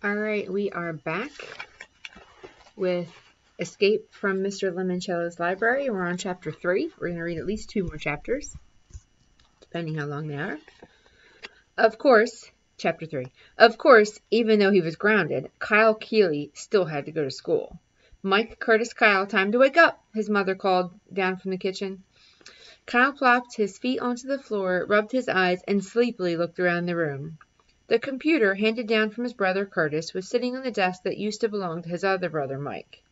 Alright, we are back with Escape from Mr. Lemoncellos Library. We're on chapter 3. We're going to read at least 2 more chapters, depending how long they are. Of course, chapter 3. Of course, even though he was grounded, Kyle Keeley still had to go to school. Mike, Curtis, Kyle, time to wake up, his mother called down from the kitchen. Kyle plopped his feet onto the floor, rubbed his eyes, and sleepily looked around the room. The computer, handed down from his brother Curtis, was sitting on the desk that used to belong to his other brother Mike.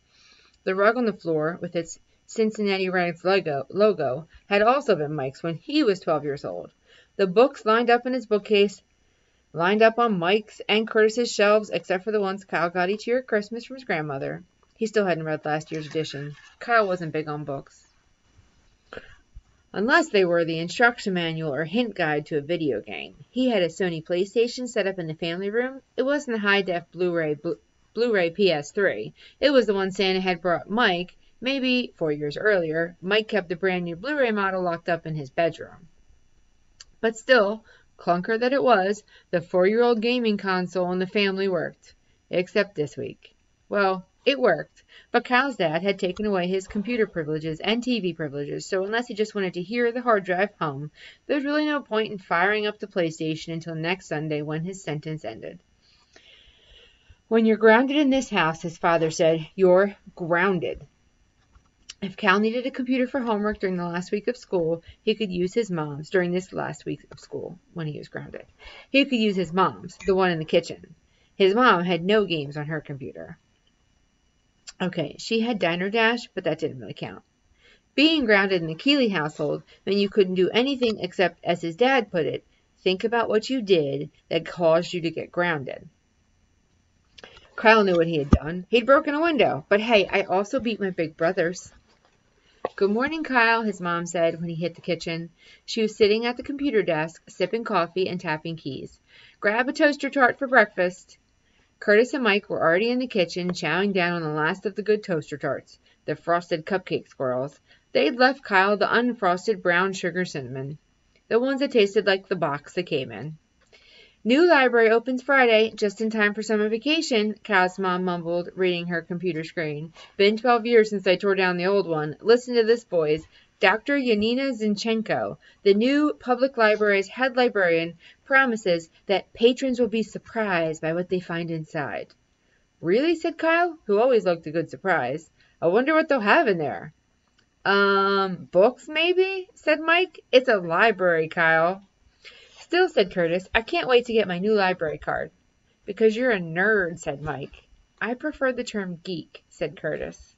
The rug on the floor, with its Cincinnati Reds logo, had also been Mike's when he was 12 years old. The books lined up in his bookcase, lined up on Mike's and Curtis's shelves, except for the ones Kyle got each year at Christmas from his grandmother. He still hadn't read last year's edition. Kyle wasn't big on books, unless they were the instruction manual or hint guide to a video game. He had a Sony PlayStation set up in the family room. It wasn't a high-def Blu-ray PS3. It was the one Santa had brought Mike, maybe 4 years earlier. Mike kept the brand new Blu-ray model locked up in his bedroom. But still, clunker that it was, the 4-year-old gaming console in the family worked. Except this week. Well, it worked, but Kyle's dad had taken away his computer privileges and TV privileges, so unless he just wanted to hear the hard drive hum, there was really no point in firing up the PlayStation until next Sunday when his sentence ended. When you're grounded in this house, his father said, you're grounded. If Cal needed a computer for homework during the last week of school, he could use his mom's during this last week of school when he was grounded. He could use his mom's, the one in the kitchen. His mom had no games on her computer. Okay, she had Diner Dash, but that didn't really count. Being grounded in the Keeley household meant you couldn't do anything except, as his dad put it, think about what you did that caused you to get grounded. Kyle knew what he had done. He'd broken a window, but hey, I also beat my big brothers. Good morning, Kyle, his mom said when he hit the kitchen. She was sitting at the computer desk, sipping coffee and tapping keys. Grab a toaster tart for breakfast. Curtis and Mike were already in the kitchen, chowing down on the last of the good toaster tarts, the frosted cupcake squirrels. They'd left Kyle the unfrosted brown sugar cinnamon, the ones that tasted like the box they came in. New library opens Friday, just in time for summer vacation, Kyle's mom mumbled, reading her computer screen. Been 12 years since they tore down the old one. Listen to this, boys. Dr. Yanina Zinchenko, the new public library's head librarian, promises that patrons will be surprised by what they find inside. Really? Said Kyle, who always looked a good surprise. I wonder what they'll have in there. Books maybe? Said Mike. It's a library, Kyle. Still, said Curtis, I can't wait to get my new library card. Because you're a nerd, said Mike. I prefer the term geek, said Curtis.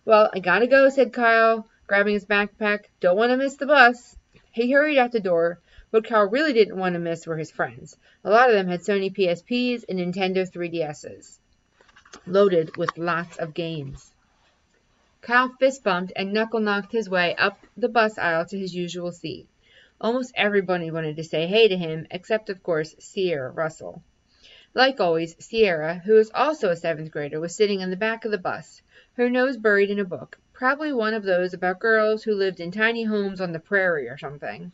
Well, I gotta go, said Kyle, grabbing his backpack. Don't want to miss the bus. He hurried out the door. What Kyle really didn't want to miss were his friends. A lot of them had Sony PSPs and Nintendo 3DSs, loaded with lots of games. Kyle fist-bumped and knuckle-knocked his way up the bus aisle to his usual seat. Almost everybody wanted to say hey to him, except, of course, Sierra Russell. Like always, Sierra, who was also a 7th grader, was sitting in the back of the bus, her nose buried in a book, probably one of those about girls who lived in tiny homes on the prairie or something.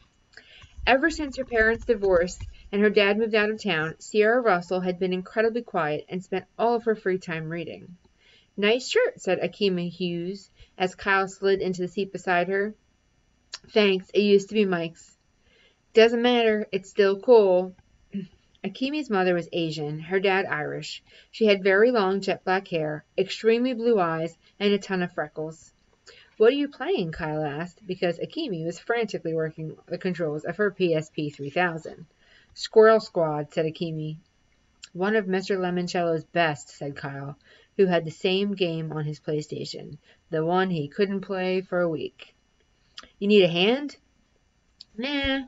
Ever since her parents divorced and her dad moved out of town, Sierra Russell had been incredibly quiet and spent all of her free time reading. Nice shirt, said Akima Hughes, as Kyle slid into the seat beside her. Thanks, it used to be Mike's. Doesn't matter, it's still cool. Akimi's mother was Asian, her dad Irish. She had very long jet black hair, extremely blue eyes, and a ton of freckles. What are you playing? Kyle asked, because Akimi was frantically working the controls of her PSP 3000. Squirrel Squad, said Akimi. One of Mr. Lemoncello's best, said Kyle, who had the same game on his PlayStation, the one he couldn't play for a week. You need a hand? Nah.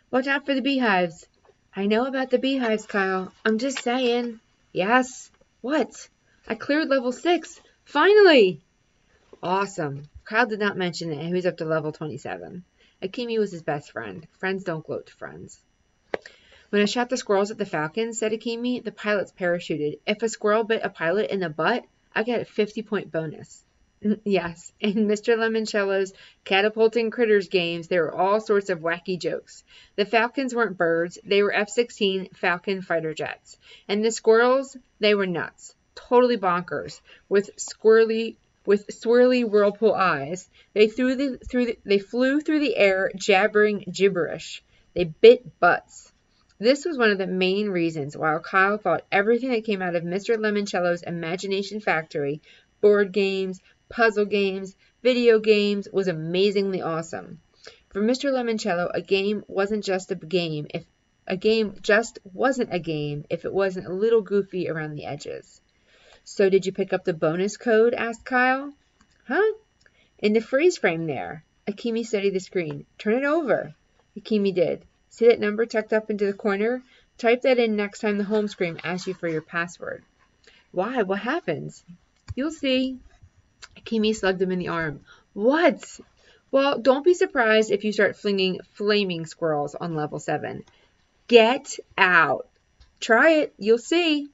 Watch out for the beehives. I know about the beehives, Kyle. I'm just saying. Yes. What? I cleared level 6. Finally! Awesome. Kyle did not mention that he was up to level 27. Akimi was his best friend. Friends don't gloat to friends. When I shot the squirrels at the falcons, said Akimi, the pilots parachuted. If a squirrel bit a pilot in the butt, I get a 50-point bonus. Yes, in Mr. Lemoncello's Catapulting Critters games, there were all sorts of wacky jokes. The Falcons weren't birds, they were F-16 Falcon fighter jets. And the squirrels, they were nuts. Totally bonkers, with swirly whirlpool eyes. They flew through the air jabbering gibberish. They bit butts. This was one of the main reasons why Kyle thought everything that came out of Mr. Lemoncello's Imagination Factory, board games, puzzle games, video games, was amazingly awesome. For Mr. Lemoncello, a game wasn't just a game if it wasn't a little goofy around the edges. So did you pick up the bonus code? Asked Kyle. Huh? In the freeze frame there. Akimi studied the screen. Turn it over. Akimi did. See that number tucked up into the corner? Type that in next time the home screen asks you for your password. Why? What happens? You'll see. Akimi slugged him in the arm. What? Well, don't be surprised if you start flinging flaming squirrels on level 7. Get out. Try it. You'll see.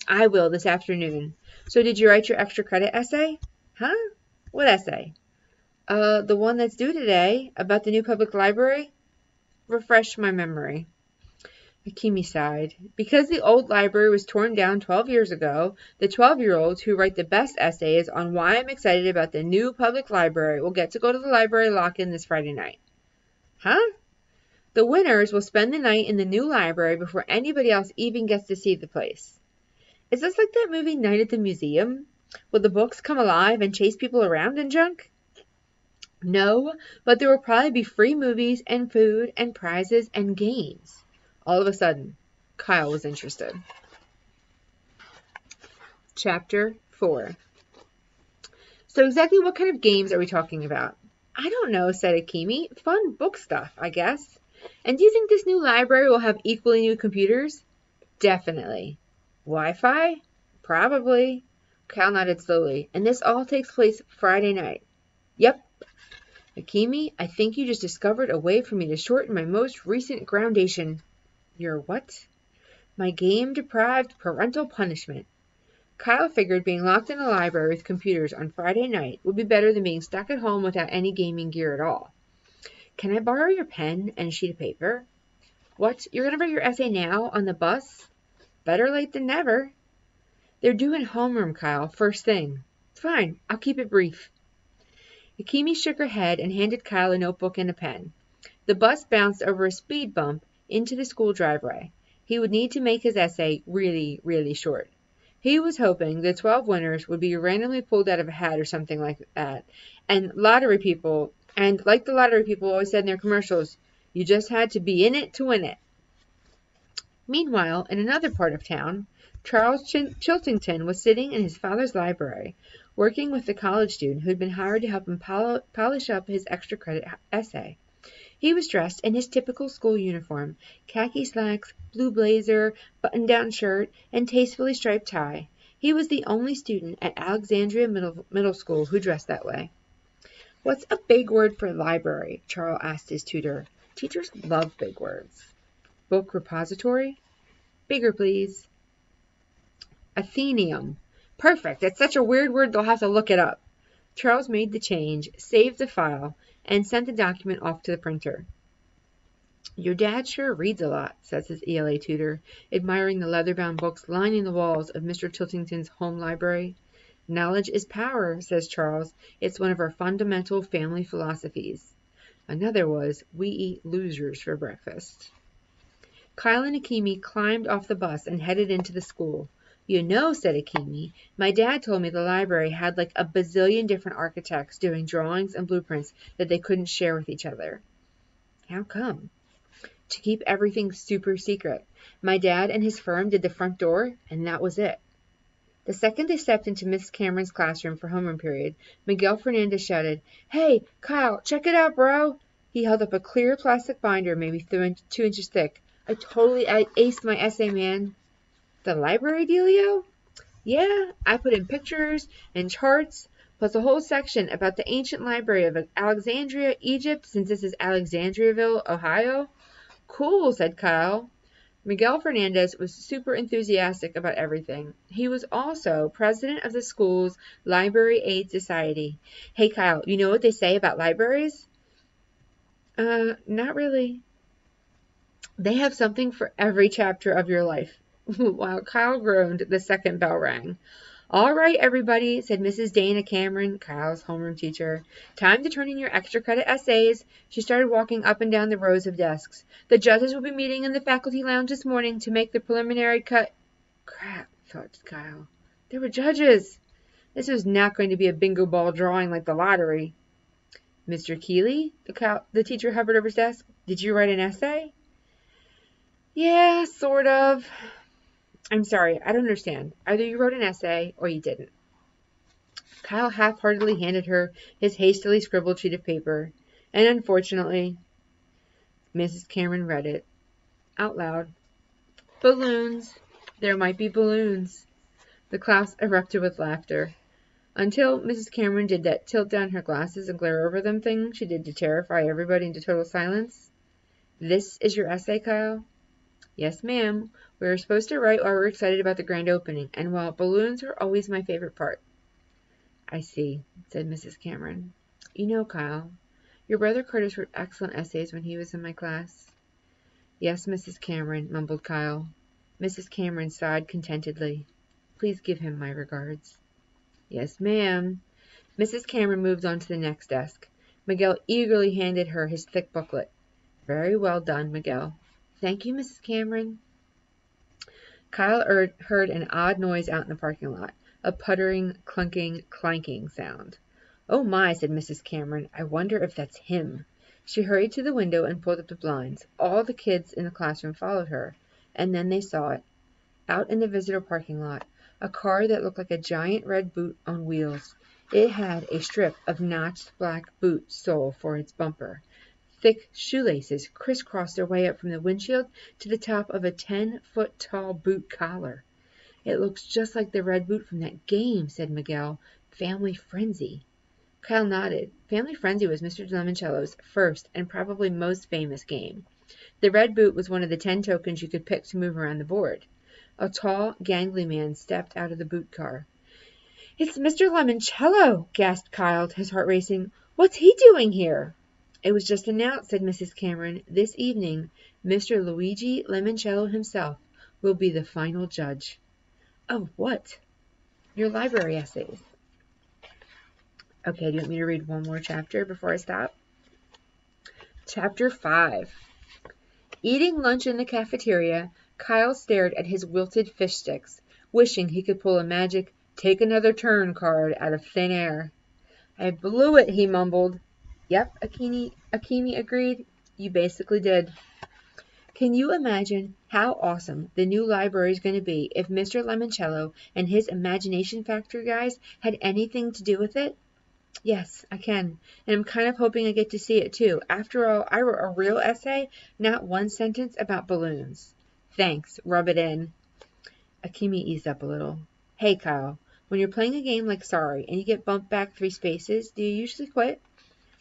I will this afternoon. So did you write your extra credit essay? Huh? What essay? The one that's due today, about the new public library? Refresh my memory. Akimi sighed. Because the old library was torn down 12 years ago, the 12-year-olds who write the best essays on why I'm excited about the new public library will get to go to the library lock-in this Friday night. Huh? The winners will spend the night in the new library before anybody else even gets to see the place. Is this like that movie Night at the Museum? Will the books come alive and chase people around and junk? No, but there will probably be free movies and food and prizes and games. All of a sudden, Kyle was interested. Chapter 4. So exactly what kind of games are we talking about? I don't know, said Akimi. Fun book stuff, I guess. And do you think this new library will have equally new computers? Definitely. Wi-Fi? Probably. Kyle nodded slowly. And this all takes place Friday night. Yep. Akimi, I think you just discovered a way for me to shorten my most recent groundation. Your what? My game-deprived parental punishment. Kyle figured being locked in a library with computers on Friday night would be better than being stuck at home without any gaming gear at all. Can I borrow your pen and a sheet of paper? What? You're going to write your essay now on the bus? Better late than never. They're doing homeroom, Kyle, first thing. Fine, I'll keep it brief. Akimi shook her head and handed Kyle a notebook and a pen. The bus bounced over a speed bump into the school driveway. He would need to make his essay really, really short. He was hoping the 12 winners would be randomly pulled out of a hat or something like that, and like the lottery people always said in their commercials, you just had to be in it to win it. Meanwhile, in another part of town, Charles Chiltington was sitting in his father's library, working with the college student who had been hired to help him polish up his extra credit essay. He was dressed in his typical school uniform, khaki slacks, blue blazer, button-down shirt, and tastefully striped tie. He was the only student at Alexandria Middle School who dressed that way. What's a big word for library? Charles asked his tutor. Teachers love big words. Book repository? Bigger, please. Athenaeum. Perfect. It's such a weird word they'll have to look it up. Charles made the change, saved the file, and sent the document off to the printer. Your dad sure reads a lot, says his ELA tutor, admiring the leather-bound books lining the walls of Mr. Chiltington's home library. Knowledge is power, says Charles. It's one of our fundamental family philosophies. Another was, we eat losers for breakfast. Kyle and Akimi climbed off the bus and headed into the school. You know, said Akimi, my dad told me the library had like a bazillion different architects doing drawings and blueprints that they couldn't share with each other. How come? To keep everything super secret. My dad and his firm did the front door, and that was it. The second they stepped into Miss Cameron's classroom for homeroom period, Miguel Fernandez shouted, Hey, Kyle, check it out, bro. He held up a clear plastic binder maybe 2 inches thick. I aced my essay, man. The library dealio? Yeah, I put in pictures and charts, plus a whole section about the ancient library of Alexandria, Egypt, since this is Alexandriaville, Ohio. Cool, said Kyle. Miguel Fernandez was super enthusiastic about everything. He was also president of the school's Library Aid Society. Hey, Kyle, you know what they say about libraries? Not really. They have something for every chapter of your life. While Kyle groaned, the second bell rang. All right, everybody, said Mrs. Dana Cameron, Kyle's homeroom teacher. Time to turn in your extra credit essays. She started walking up and down the rows of desks. The judges will be meeting in the faculty lounge this morning to make the preliminary cut. Crap, thought Kyle. There were judges. This was not going to be a bingo ball drawing like the lottery. Mr. Keeley, the teacher hovered over his desk. Did you write an essay? Yeah, sort of. I'm sorry, I don't understand. Either you wrote an essay or you didn't. Kyle half-heartedly handed her his hastily scribbled sheet of paper, and unfortunately, Mrs. Cameron read it out loud. Balloons. There might be balloons. The class erupted with laughter, until Mrs. Cameron did that tilt down her glasses and glare over them thing she did to terrify everybody into total silence. This is your essay, Kyle? Yes, ma'am. We were supposed to write while we're excited about the grand opening, and while balloons are always my favorite part. I see, said Mrs. Cameron. You know, Kyle, your brother Curtis wrote excellent essays when he was in my class. Yes, Mrs. Cameron, mumbled Kyle. Mrs. Cameron sighed contentedly. Please give him my regards. Yes, ma'am. Mrs. Cameron moved on to the next desk. Miguel eagerly handed her his thick booklet. Very well done, Miguel. Thank you, Mrs. Cameron. Kyle heard an odd noise out in the parking lot, a puttering, clunking, clanking sound. Oh my, said Mrs. Cameron, I wonder if that's him. She hurried to the window and pulled up the blinds. All the kids in the classroom followed her, and then they saw it. Out in the visitor parking lot, a car that looked like a giant red boot on wheels. It had a strip of notched black boot sole for its bumper. Thick shoelaces crisscrossed their way up from the windshield to the top of a 10-foot-tall boot collar. It looks just like the red boot from that game, said Miguel. Family Frenzy. Kyle nodded. Family Frenzy was Mr. Lemoncellos' first and probably most famous game. The red boot was one of the 10 tokens you could pick to move around the board. A tall, gangly man stepped out of the boot car. It's Mr. Lemoncello, gasped Kyle, his heart racing. What's he doing here? It was just announced, said Mrs. Cameron. This evening, Mr. Luigi Limoncello himself will be the final judge. Of what? Your library essays. Okay, do you want me to read one more chapter before I stop? Chapter 5. Eating lunch in the cafeteria, Kyle stared at his wilted fish sticks, wishing he could pull a magic take another turn card out of thin air. I blew it, he mumbled. Yep, Akimi agreed. You basically did. Can you imagine how awesome the new library is going to be if Mr. Lemoncello and his Imagination Factory guys had anything to do with it? Yes, I can. And I'm kind of hoping I get to see it too. After all, I wrote a real essay, not one sentence about balloons. Thanks. Rub it in. Akimi eased up a little. Hey, Kyle, when you're playing a game like Sorry and you get bumped back 3 spaces, do you usually quit?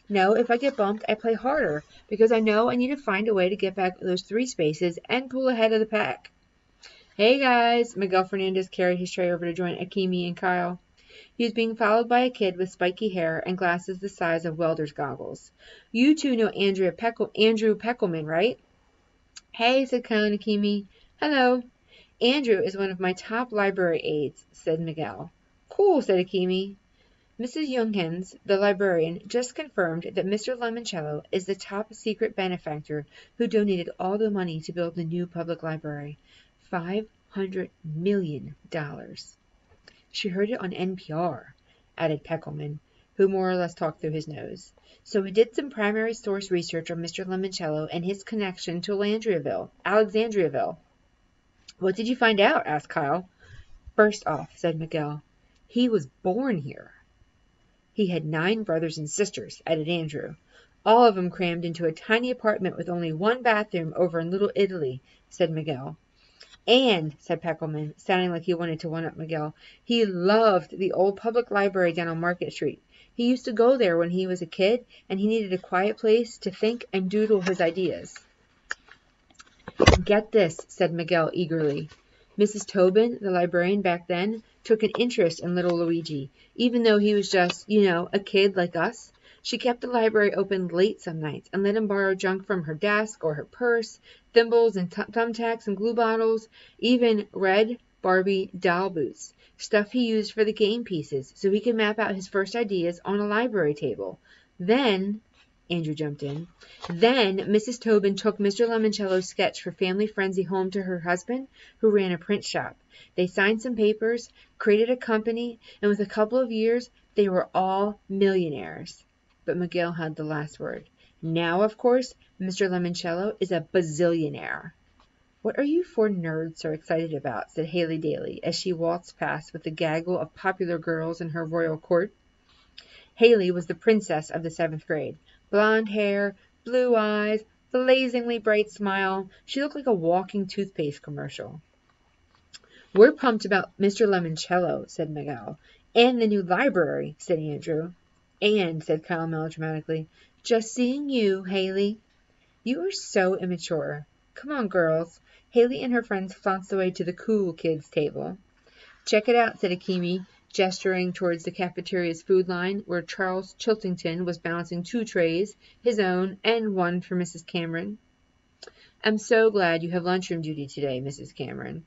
No, if I get bumped, I play harder because I know I need to find a way to get back those 3 spaces and pull ahead of the pack. Hey, guys. Miguel Fernandez carried his tray over to join Akimi and Kyle. He was being followed by a kid with spiky hair and glasses the size of welder's goggles. You two know Andrew Peckelman, right? Hey, said Kyle and Akimi. Hello. Andrew is one of my top library aides, said Miguel. Cool, said Akimi. Mrs. Younghans, the librarian, just confirmed that Mr. Lemoncello is the top secret benefactor who donated all the money to build the new public library. $500 million. She heard it on NPR, added Peckelman, who more or less talked through his nose. So we did some primary source research on Mr. Lemoncello and his connection to Alexandriaville. What did you find out? Asked Kyle. First off, said Miguel, he was born here. He had 9 brothers and sisters, added Andrew. All of them crammed into a tiny apartment with only 1 bathroom over in Little Italy, said Miguel. And, said Peckelman, sounding like he wanted to one-up Miguel, he loved the old public library down on Market Street. He used to go there when he was a kid, and he needed a quiet place to think and doodle his ideas. Get this, said Miguel eagerly. Mrs. Tobin, the librarian back then, took an interest in little Luigi, even though he was just, a kid like us. She kept the library open late some nights and let him borrow junk from her desk or her purse, thimbles and thumbtacks and glue bottles, even red Barbie doll boots, stuff he used for the game pieces, so he could map out his first ideas on a library table. Then, Andrew jumped in. Then Mrs. Tobin took Mr. Lemoncello's sketch for Family Frenzy home to her husband, who ran a print shop. They signed some papers, created a company, and with a couple of years, they were all millionaires. But Miguel had the last word. Now, of course, Mr. Lemoncello is a bazillionaire. What are you four nerds so excited about? Said Haley Daly as she waltzed past with the gaggle of popular girls in her royal court. Haley was the princess of the 7th grade. Blonde hair, blue eyes, blazingly bright smile. She looked like a walking toothpaste commercial. We're pumped about Mr. Lemoncello, said Miguel. And the new library, said Andrew. And, said Kyle melodramatically, just seeing you, Haley. You are so immature. Come on, girls. Haley and her friends flounced away to the cool kids' table. Check it out, said Akemi, gesturing towards the cafeteria's food line, where Charles Chiltington was balancing 2 trays, his own and one for Mrs. Cameron. I'm so glad you have lunchroom duty today, Mrs. Cameron,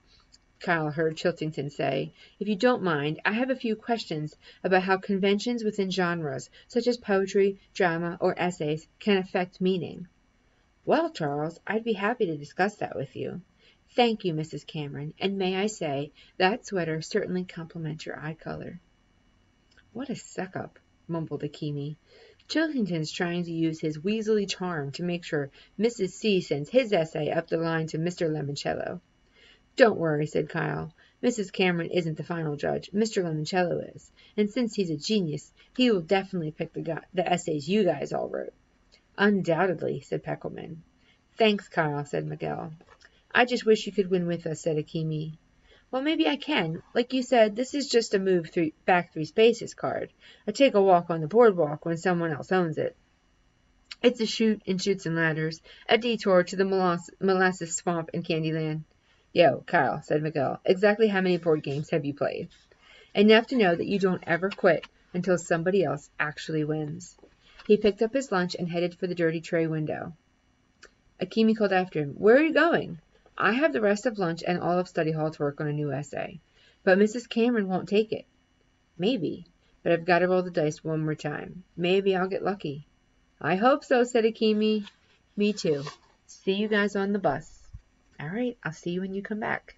Kyle heard Chiltington say. If you don't mind, I have a few questions about how conventions within genres, such as poetry, drama, or essays, can affect meaning. Well, Charles, I'd be happy to discuss that with you. Thank you, Mrs. Cameron, and may I say, that sweater certainly complements your eye color. What a suck-up, mumbled Akemi. Chiltington's trying to use his weaselly charm to make sure Mrs. C sends his essay up the line to Mr. Lemoncello. Don't worry, said Kyle. Mrs. Cameron isn't the final judge. Mr. Lemoncello is, and since he's a genius, he will definitely pick the essays you guys all wrote. Undoubtedly, said Peckelman. Thanks, Kyle, said Miguel. I just wish you could win with us, said Akemi. Well, maybe I can. Like you said, this is just a move back 3 spaces card. I take a walk on the boardwalk when someone else owns it. It's a shoot in Chutes and Ladders, a detour to the molasses swamp in Candyland. Yo, Kyle, said Miguel, exactly how many board games have you played? Enough to know that you don't ever quit until somebody else actually wins. He picked up his lunch and headed for the dirty tray window. Akemi called after him. Where are you going? I have the rest of lunch and all of study hall to work on a new essay. But Mrs. Cameron won't take it. Maybe, but I've got to roll the dice one more time. Maybe I'll get lucky. I hope so, said Akemi. Me too. See you guys on the bus. All right, I'll see you when you come back.